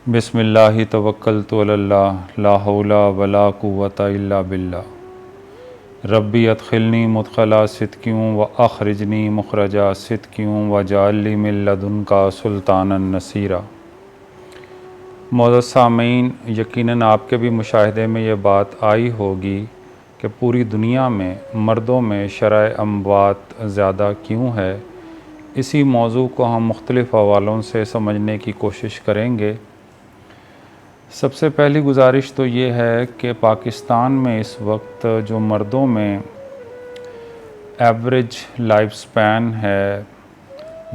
बिस्मिल्लाहि तवक्कलतु अलल्लाह ला हौला वला कुव्वता इल्ला बिल्लाह रब्बी अदखिलनी मुदखला सिद्क़ियों व अखरिजनी मुखरजा सिद्क़ियों व जाअलनी मिन लदुनका सुल्तानन नसीरा। मोअज़्ज़ज़ सामीन, यकीनन आपके भी मुशाहिदे में ये बात आई होगी कि पूरी दुनिया में मर्दों में शरअ अमवात ज़्यादा क्यों है। इसी मौजू को हम मुख्तलिफ़ हवालों से समझने की कोशिश करेंगे। सबसे पहली गुजारिश तो ये है कि पाकिस्तान में इस वक्त जो मर्दों में एवरेज लाइफ स्पैन है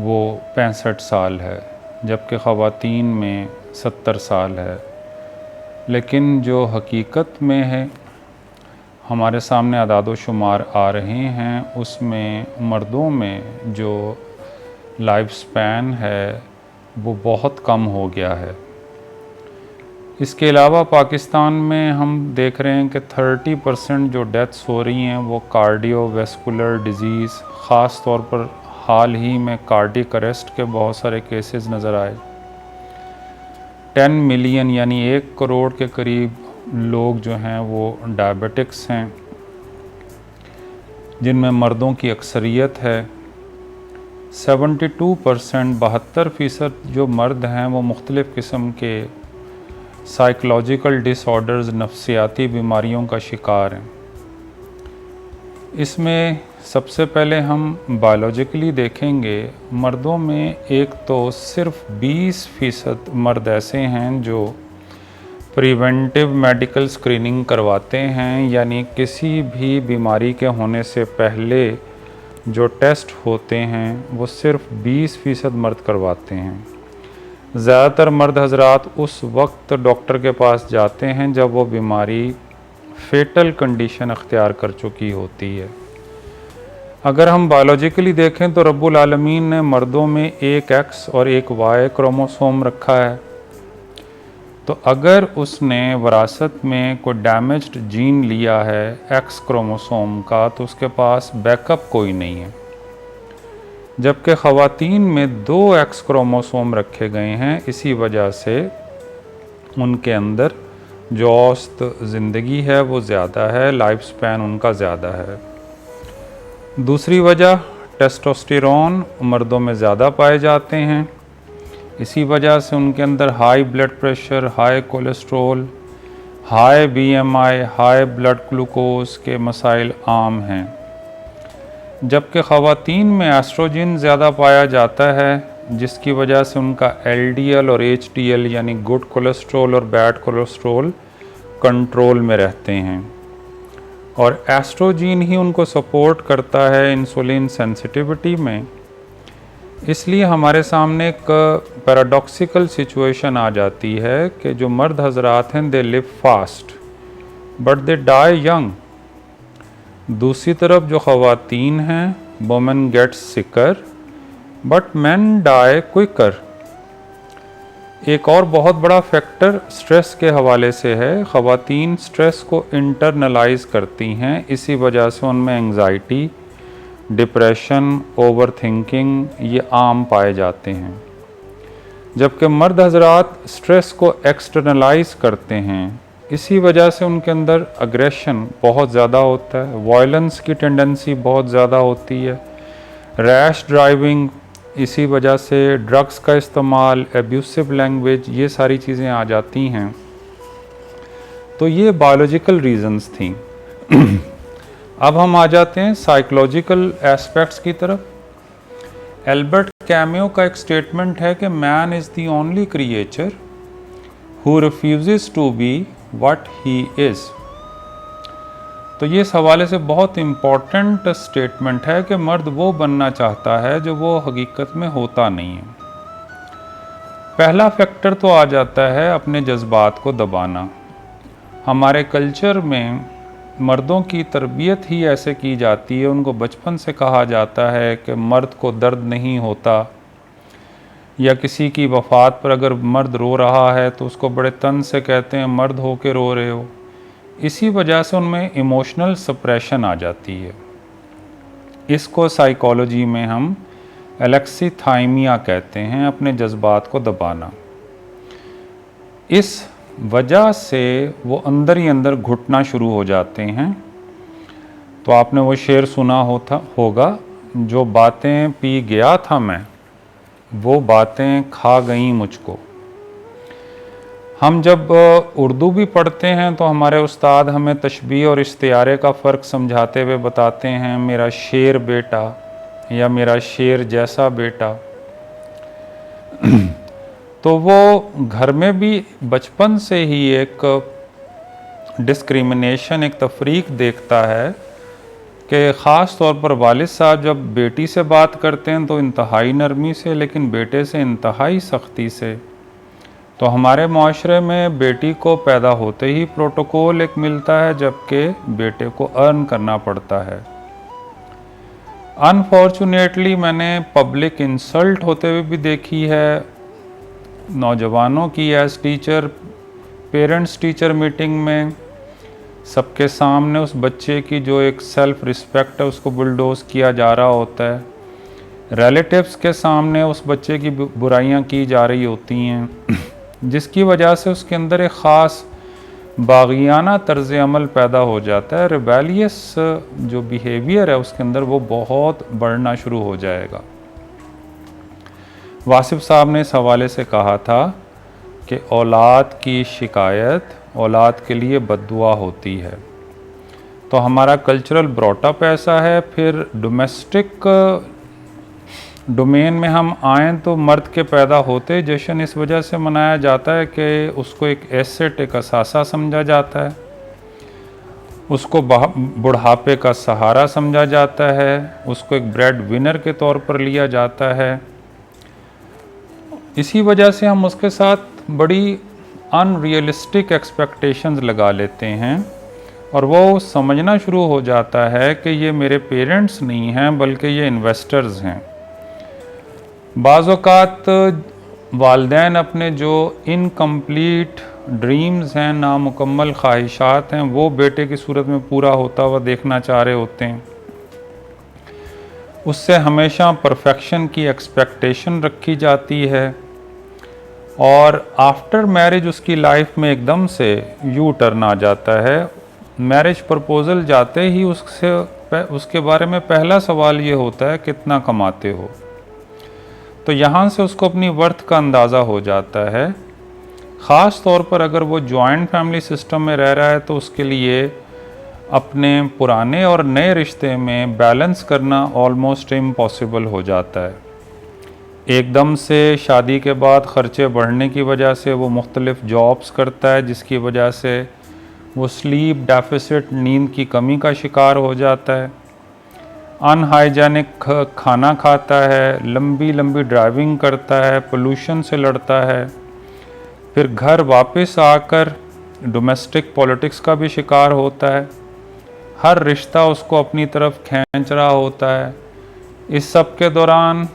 वो 65 साल है, जबकि ख़वातीन में 70 साल है। लेकिन जो हकीकत में है, हमारे सामने अदाद व शुमार आ रहे हैं, उसमें मर्दों में जो लाइफ स्पैन है वो बहुत कम हो गया है। इसके अलावा पाकिस्तान में हम देख रहे हैं कि 30% जो डेथ्स हो रही हैं वो कार्डियोवैस्कुलर डिज़ीज़, ख़ास तौर पर हाल ही में कार्डियक अरेस्ट के बहुत सारे केसेस नज़र आए। 10 मिलियन यानी 1 करोड़ के करीब लोग जो हैं वो डायबिटिक्स हैं, जिनमें मर्दों की अक्सरियत है। 72% 72% जो मर्द हैं वो मुख्तलिफ़ किस्म के साइकोलॉजिकल डिसऑर्डर्स, नफ्सियाती बीमारियों का शिकार हैं। इसमें सबसे पहले हम बायोलॉजिकली देखेंगे, मर्दों में एक तो सिर्फ 20% मर्द ऐसे हैं जो प्रिवेंटिव मेडिकल स्क्रीनिंग करवाते हैं, यानी किसी भी बीमारी के होने से पहले जो टेस्ट होते हैं वो सिर्फ 20% मर्द करवाते हैं। ज़्यादातर मर्द हजरात उस वक्त डॉक्टर के पास जाते हैं जब वो बीमारी फेटल कंडीशन अख्तियार कर चुकी होती है। अगर हम बायोलॉजिकली देखें तो रब्बुल आलमीन ने मर्दों में एक एक्स और एक वाई क्रोमोसोम रखा है। तो अगर उसने वरासत में कोई डैमेज्ड जीन लिया है एक्स क्रोमोसोम का, तो उसके पास बैकअप कोई नहीं है। जबकि ख़वातीन में 2 एक्स क्रोमोसोम रखे गए हैं, इसी वजह से उनके अंदर जो औसत ज़िंदगी है वो ज़्यादा है, लाइफ स्पैन उनका ज़्यादा है। दूसरी वजह, टेस्टोस्टेरोन मर्दों में ज़्यादा पाए जाते हैं, इसी वजह से उनके अंदर high blood pressure, high cholesterol, high BMI, high blood glucose के मसाइल आम हैं। जबकि ख़वातीन में एस्ट्रोजन ज़्यादा पाया जाता है, जिसकी वजह से उनका LDL और HDL यानी गुड कोलेस्ट्रोल और बैड कोलेस्ट्रोल कंट्रोल में रहते हैं, और एस्ट्रोजन ही उनको सपोर्ट करता है इंसुलिन सेंसिटिविटी में। इसलिए हमारे सामने एक पैराडॉक्सिकल सिचुएशन आ जाती है कि जो मर्द हजरात हैं they live fast but they die young. दूसरी तरफ जो ख़वातीन हैं, women gets sicker but man die quicker. एक और बहुत बड़ा फैक्टर स्ट्रेस के हवाले से है। ख़वातीन स्ट्रेस को इंटरनलाइज करती हैं, इसी वजह से उनमें एंग्जाइटी, डिप्रेशन, ओवर थिंकिंग ये आम पाए जाते हैं। जबकि मर्द हजरात स्ट्रेस को एक्सटर्नलाइज करते हैं, इसी वजह से उनके अंदर अग्रेशन बहुत ज़्यादा होता है, वायलेंस की टेंडेंसी बहुत ज़्यादा होती है, रैश ड्राइविंग, इसी वजह से ड्रग्स का इस्तेमाल, एब्यूसिव लैंग्वेज, ये सारी चीज़ें आ जाती हैं। तो ये बायोलॉजिकल रीज़न्स थी। अब हम आ जाते हैं साइकोलॉजिकल एस्पेक्ट्स की तरफ। एल्बर्ट कैम्यू का एक स्टेटमेंट है कि man is the only creature who refuses to be what he is. तो ये इस हवाले से बहुत इम्पॉर्टेंट स्टेटमेंट है कि मर्द वो बनना चाहता है जो वो हकीकत में होता नहीं है। पहला फैक्टर तो आ जाता है अपने जज्बात को दबाना। हमारे कल्चर में मर्दों की तरबियत ही ऐसे की जाती है, उनको बचपन से कहा जाता है कि मर्द को दर्द नहीं होता, या किसी की वफ़ात पर अगर मर्द रो रहा है तो उसको बड़े तन से कहते हैं मर्द हो के रो रहे हो। इसी वजह से उनमें इमोशनल सप्रेशन आ जाती है। इसको साइकोलॉजी में हम एलेक्सीथाइमिया कहते हैं, अपने जज्बात को दबाना। इस वजह से वो अंदर ही अंदर घुटना शुरू हो जाते हैं। तो आपने वो शेर सुना होगा, जो बातें पी गया था मैं, वो बातें खा गई मुझको। हम जब उर्दू भी पढ़ते हैं तो हमारे उस्ताद हमें तशबीह और इस्तिआरे का फ़र्क समझाते हुए बताते हैं, मेरा शेर बेटा या मेरा शेर जैसा बेटा। तो वो घर में भी बचपन से ही एक डिस्क्रिमिनेशन, एक तफरीक देखता है कि ख़ास तौर पर वालिद साहब जब बेटी से बात करते हैं तो इंतहाई नरमी से, लेकिन बेटे से इंतहाई सख्ती से। तो हमारे माशरे में बेटी को पैदा होते ही प्रोटोकॉल एक मिलता है, जबकि बेटे को अर्न करना पड़ता है। अनफॉर्चुनेटली मैंने पब्लिक इंसल्ट होते हुए भी देखी है नौजवानों की, as teacher, parents teacher meeting में सबके सामने उस बच्चे की जो एक सेल्फ रिस्पेक्ट है उसको बुलडोज किया जा रहा होता है। रिलेटिव्स के सामने उस बच्चे की बुराइयां की जा रही होती हैं, जिसकी वजह से उसके अंदर एक ख़ास बाग़ियाना तर्ज़ अमल पैदा हो जाता है। रिबेलियस जो बिहेवियर है उसके अंदर वो बहुत बढ़ना शुरू हो जाएगा। वासिफ साहब ने इस हवाले से कहा था कि औलाद की शिकायत औलाद के लिए बद्दुआ होती है। तो हमारा कल्चरल ब्रॉटअप ऐसा है। फिर डोमेस्टिक डोमेन में हम आएँ तो मर्द के पैदा होते जश्न इस वजह से मनाया जाता है कि उसको एक एसेट, एक असासा समझा जाता है, उसको बुढ़ापे का सहारा समझा जाता है, उसको एक ब्रेड विनर के तौर पर लिया जाता है। इसी वजह से हम उसके साथ बड़ी अनरियलिस्टिक एक्सपेक्टेशंस लगा लेते हैं और वो समझना शुरू हो जाता है कि ये मेरे पेरेंट्स नहीं हैं बल्कि ये इन्वेस्टर्स हैं। बाज़ औक़ात वालिदैन अपने जो इनकम्प्लीट ड्रीम्स हैं, नामुकम्मल ख्वाहिशात हैं, वो बेटे की सूरत में पूरा होता हुआ देखना चाह रहे होते हैं। उससे हमेशा परफेक्शन की एक्सपेक्टेशन रखी जाती है और आफ्टर मैरिज उसकी लाइफ में एकदम से यू टर्न आ जाता है। मैरिज प्रपोज़ल जाते ही उसके बारे में पहला सवाल ये होता है कितना कमाते हो। तो यहाँ से उसको अपनी वर्थ का अंदाज़ा हो जाता है। ख़ास तौर पर अगर वो जॉइंट फैमिली सिस्टम में रह रहा है तो उसके लिए अपने पुराने और नए रिश्ते में बैलेंस करना ऑलमोस्ट इम्पॉसिबल हो जाता है। एकदम से शादी के बाद ख़र्चे बढ़ने की वजह से वो मुख्तलिफ़ जॉब्स करता है, जिसकी वजह से वो स्लीप डेफिसिट, नींद की कमी का शिकार हो जाता है, अनहाइजेनिक खाना खाता है, लंबी लंबी ड्राइविंग करता है, पोल्यूशन से लड़ता है, फिर घर वापस आकर डोमेस्टिक पॉलिटिक्स का भी शिकार होता है। हर रिश्ता उसको अपनी तरफ खींच रहा होता है। इस सब के दौरान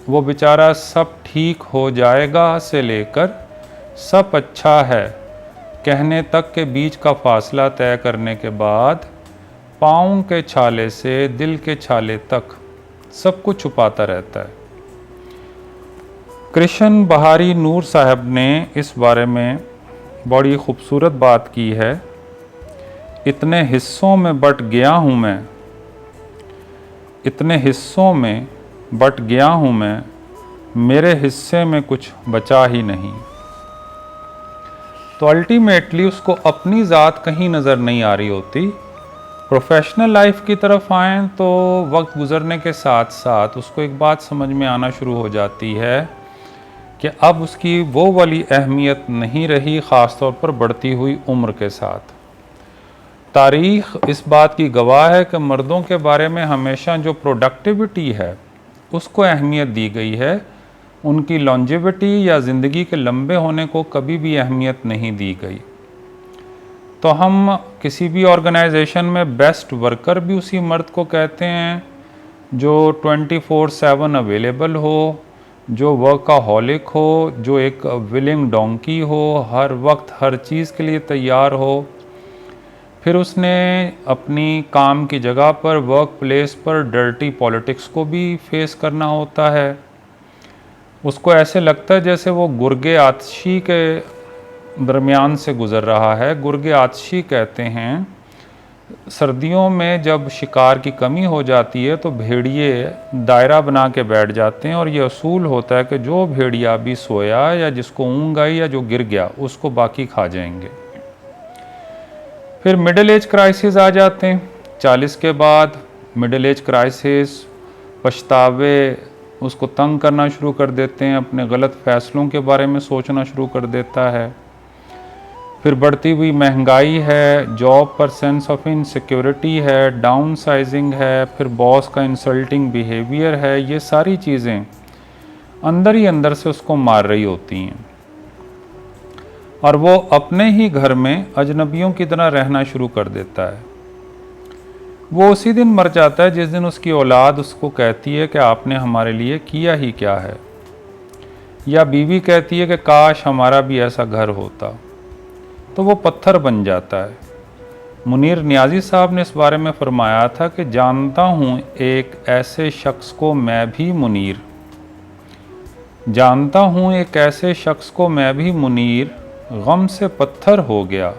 वो बेचारा सब ठीक हो जाएगा से लेकर सब अच्छा है कहने तक के बीच का फासला तय करने के बाद पाँव के छाले से दिल के छाले तक सब कुछ छुपाता रहता है। कृष्ण बहारी नूर साहब ने इस बारे में बड़ी खूबसूरत बात की है। इतने हिस्सों में बट गया हूँ मैं, इतने हिस्सों में बट गया हूँ मैं, मेरे हिस्से में कुछ बचा ही नहीं। तो अल्टीमेटली उसको अपनी ज़ात कहीं नज़र नहीं आ रही होती। प्रोफेशनल लाइफ की तरफ आएँ तो वक्त गुज़रने के साथ साथ उसको एक बात समझ में आना शुरू हो जाती है कि अब उसकी वो वाली अहमियत नहीं रही, ख़ास तौर पर बढ़ती हुई उम्र के साथ। तारीख़ इस बात की गवाह है कि मर्दों के बारे में हमेशा जो प्रोडक्टिविटी है उसको अहमियत दी गई है, उनकी लॉन्जेविटी या ज़िंदगी के लंबे होने को कभी भी अहमियत नहीं दी गई। तो हम किसी भी ऑर्गेनाइजेशन में बेस्ट वर्कर भी उसी मर्द को कहते हैं जो 24/7 अवेलेबल हो, जो वर्कaholic हो, जो एक विलिंग डोंकी हो, हर वक्त हर चीज़ के लिए तैयार हो। फिर उसने अपनी काम की जगह पर, वर्क प्लेस पर डर्टी पॉलिटिक्स को भी फेस करना होता है। उसको ऐसे लगता है जैसे वो गुर्गे आतशी के दरमियान से गुज़र रहा है। गुर्गे आतशी कहते हैं, सर्दियों में जब शिकार की कमी हो जाती है तो भेड़िए दायरा बना के बैठ जाते हैं और ये असूल होता है कि जो भेड़िया अभी सोया या जिसको ऊँघ आई या जो गिर गया उसको बाकी खा जाएंगे। फिर मिडिल एज क्राइसिस आ जाते हैं। 40 के बाद मिडिल एज क्राइसिस, पछतावे उसको तंग करना शुरू कर देते हैं, अपने गलत फैसलों के बारे में सोचना शुरू कर देता है। फिर बढ़ती हुई महंगाई है, जॉब पर सेंस ऑफ इनसिक्योरिटी है, डाउन साइजिंग है, फिर बॉस का इंसल्टिंग बिहेवियर है। ये सारी चीज़ें अंदर ही अंदर से उसको मार रही होती हैं और वो अपने ही घर में अजनबियों की तरह रहना शुरू कर देता है। वो उसी दिन मर जाता है जिस दिन उसकी औलाद उसको कहती है कि आपने हमारे लिए किया ही क्या है, या बीवी कहती है कि काश हमारा भी ऐसा घर होता, तो वो पत्थर बन जाता है। मुनीर नियाज़ी साहब ने इस बारे में फरमाया था कि जानता हूँ एक ऐसे शख्स को मैं भी मुनीर, जानता हूँ एक ऐसे शख्स को मैं भी मुनीर, गम से पत्थर हो गया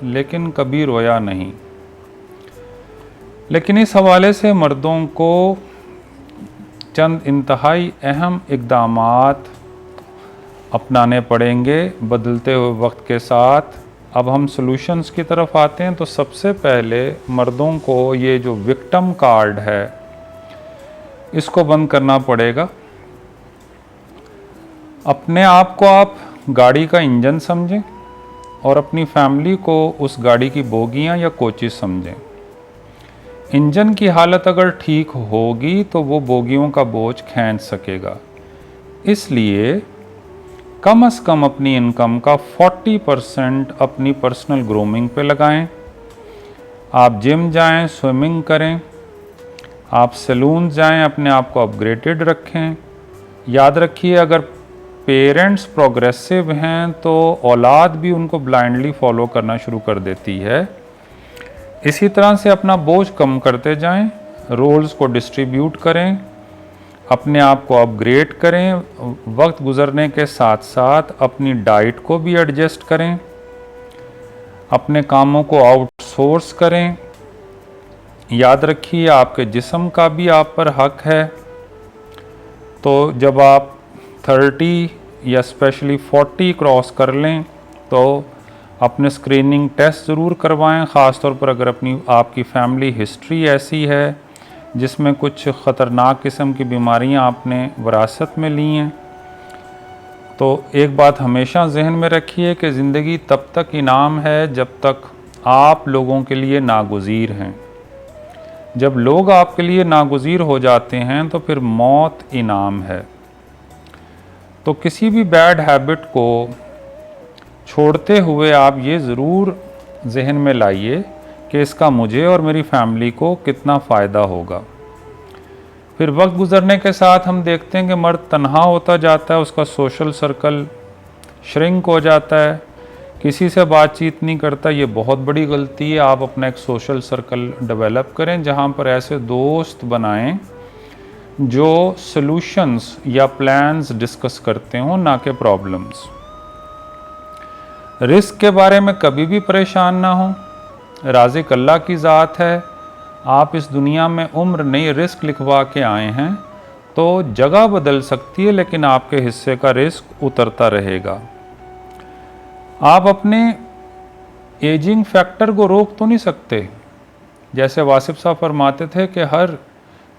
लेकिन कभी रोया नहीं। लेकिन इस हवाले से मर्दों को चंद इंतहाई अहम इक़दामात अपनाने पड़ेंगे बदलते हुए वक्त के साथ। अब हम सॉल्यूशंस की तरफ आते हैं। तो सबसे पहले मर्दों को ये जो विक्टिम कार्ड है इसको बंद करना पड़ेगा। अपने आप को आप गाड़ी का इंजन समझें और अपनी फैमिली को उस गाड़ी की बोगियां या कोचेस समझें। इंजन की हालत अगर ठीक होगी तो वो बोगियों का बोझ खींच सकेगा। इसलिए कम से कम अपनी इनकम का 40% अपनी पर्सनल ग्रूमिंग पे लगाएं। आप जिम जाएं, स्विमिंग करें, आप सैलून जाएं, अपने आप को अपग्रेडेड रखें। याद रखिए, अगर पेरेंट्स प्रोग्रेसिव हैं तो औलाद भी उनको ब्लाइंडली फॉलो करना शुरू कर देती है। इसी तरह से अपना बोझ कम करते जाएं, रोल्स को डिस्ट्रीब्यूट करें, अपने आप को अपग्रेड करें। वक्त गुजरने के साथ साथ अपनी डाइट को भी एडजस्ट करें, अपने कामों को आउटसोर्स करें। याद रखिए, आपके जिस्म का भी आप पर हक है। तो जब आप 30 या स्पेशली 40 क्रॉस कर लें तो अपने स्क्रीनिंग टेस्ट ज़रूर करवाएं, ख़ास तौर पर अगर आपकी फैमिली हिस्ट्री ऐसी है जिसमें कुछ ख़तरनाक किस्म की बीमारियां आपने विरासत में ली हैं। तो एक बात हमेशा जहन में रखिए कि ज़िंदगी तब तक इनाम है जब तक आप लोगों के लिए नागुज़ीर हैं। जब लोग आपके लिए नागुज़ीर हो जाते हैं तो फिर मौत इनाम है। तो किसी भी बैड हैबिट को छोड़ते हुए आप ये ज़रूर जहन में लाइए कि इसका मुझे और मेरी फैमिली को कितना फ़ायदा होगा। फिर वक्त गुज़रने के साथ हम देखते हैं कि मर्द तन्हा होता जाता है, उसका सोशल सर्कल श्रिंक हो जाता है, किसी से बातचीत नहीं करता। ये बहुत बड़ी गलती है। आप अपना एक सोशल सर्कल डेवलप करें जहाँ पर ऐसे दोस्त बनाएं जो सॉल्यूशंस या प्लान्स डिस्कस करते हों, ना कि प्रॉब्लम्स। रिस्क के बारे में कभी भी परेशान ना हो। राज़िक अल्लाह की ज़ात है। आप इस दुनिया में उम्र नहीं रिस्क लिखवा के आए हैं, तो जगह बदल सकती है लेकिन आपके हिस्से का रिस्क उतरता रहेगा। आप अपने एजिंग फैक्टर को रोक तो नहीं सकते। जैसे वासिफ साहब फरमाते थे कि हर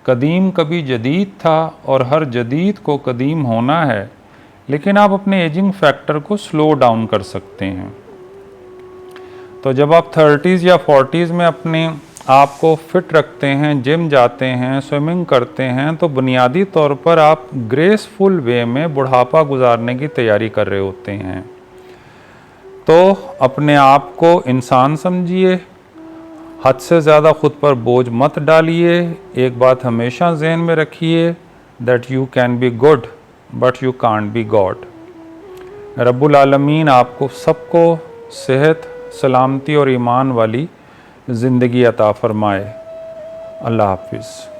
कदीम कभी जदीद था और हर जदीद को कदीम होना है, लेकिन आप अपने एजिंग फैक्टर को स्लो डाउन कर सकते हैं। तो जब आप 30s या 40s में अपने आप को फिट रखते हैं, जिम जाते हैं, स्विमिंग करते हैं, तो बुनियादी तौर पर आप ग्रेसफुल वे में बुढ़ापा गुजारने की तैयारी कर रहे होते हैं। तो अपने आप को इंसान समझिए, हद से ज़्यादा खुद पर बोझ मत डालिए। एक बात हमेशा जहन में रखिए, that you can be good but you can't be God. रब्बुल आलमीन आपको सबको सेहत, सलामती और ईमान वाली ज़िंदगी अता फ़रमाए। अल्लाह हाफ़िज़।